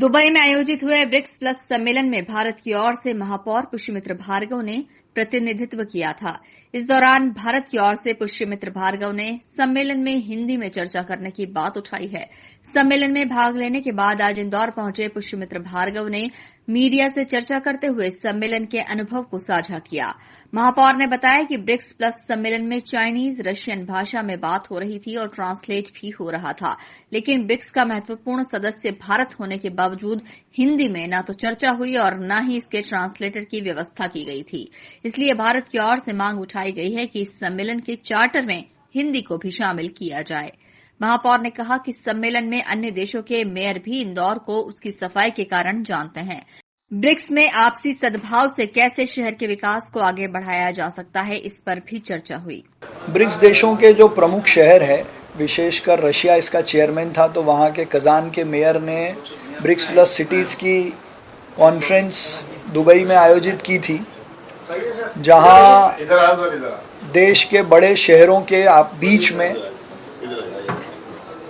Dubai में आयोजित हुए ब्रिक्स प्लस सम्मेलन में भारत की ओर से महापौर पुष्यमित्र भार्गव ने प्रतिनिधित्व किया था। इस दौरान भारत की ओर से पुष्यमित्र भार्गव ने सम्मेलन में हिंदी में चर्चा करने की बात उठाई है। सम्मेलन में भाग लेने के बाद आज इंदौर पहुंचे पुष्यमित्र भार्गव ने मीडिया से चर्चा करते हुए सम्मेलन के अनुभव को साझा किया। महापौर ने बताया कि ब्रिक्स प्लस सम्मेलन में चाइनीज रशियन भाषा में बात हो रही थी और ट्रांसलेट भी हो रहा था, लेकिन ब्रिक्स का महत्वपूर्ण सदस्य भारत होने के बावजूद हिंदी में न तो चर्चा हुई और न ही इसके ट्रांसलेटर की व्यवस्था की गई थी। इसलिए भारत की ओर से मांग उठाई गई है कि इस सम्मेलन के चार्टर में हिंदी को भी शामिल किया जाए। महापौर ने कहा कि सम्मेलन में अन्य देशों के मेयर भी इंदौर को उसकी सफाई के कारण जानते हैं। ब्रिक्स में आपसी सद्भाव से कैसे शहर के विकास को आगे बढ़ाया जा सकता है, इस पर भी चर्चा हुई। ब्रिक्स देशों के जो प्रमुख शहर है, विशेषकर रशिया इसका चेयरमैन था, तो वहाँ के कजान के मेयर ने ब्रिक्स प्लस सिटीज़ की कॉन्फ्रेंस दुबई में आयोजित की थी, जहाँ देश के बड़े शहरों के बीच में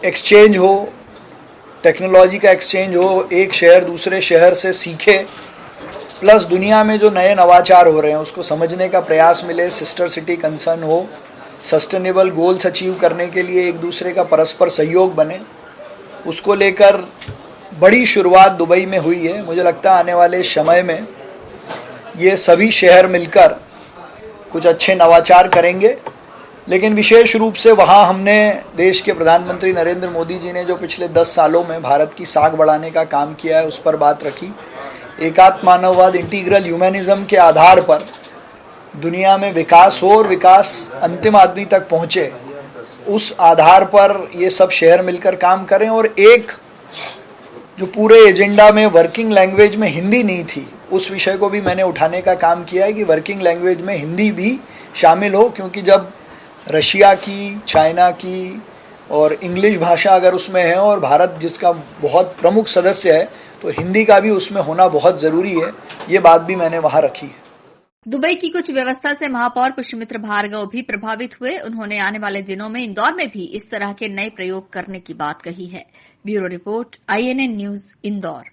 एक्सचेंज हो, टेक्नोलॉजी का एक्सचेंज हो, एक शहर दूसरे शहर से सीखे, प्लस दुनिया में जो नए नवाचार हो रहे हैं उसको समझने का प्रयास मिले, सिस्टर सिटी कंसर्न हो, सस्टेनेबल गोल्स अचीव करने के लिए एक दूसरे का परस्पर सहयोग बने, उसको लेकर बड़ी शुरुआत दुबई में हुई है। मुझे लगता है आने वाले समय में ये सभी शहर मिलकर कुछ अच्छे नवाचार करेंगे, लेकिन विशेष रूप से वहाँ हमने देश के प्रधानमंत्री नरेंद्र मोदी जी ने जो पिछले 10 सालों में भारत की साख बढ़ाने का काम किया है उस पर बात रखी। एकात्म मानववाद, इंटीग्रल ह्यूमनिज्म के आधार पर दुनिया में विकास हो और विकास अंतिम आदमी तक पहुँचे, उस आधार पर ये सब शहर मिलकर काम करें। और एक जो पूरे एजेंडा में वर्किंग लैंग्वेज में हिंदी नहीं थी, उस विषय को भी मैंने उठाने का काम किया है कि वर्किंग लैंग्वेज में हिंदी भी शामिल हो, क्योंकि जब रशिया की, चाइना की और इंग्लिश भाषा अगर उसमें है और भारत जिसका बहुत प्रमुख सदस्य है, तो हिंदी का भी उसमें होना बहुत ज़रूरी है। ये बात भी मैंने वहाँ रखी है। दुबई की कुछ व्यवस्था से महापौर पुष्यमित्र भार्गव भी प्रभावित हुए। उन्होंने आने वाले दिनों में इंदौर में भी इस तरह के नए प्रयोग करने की बात कही है। Bureau report, INN news, Indore.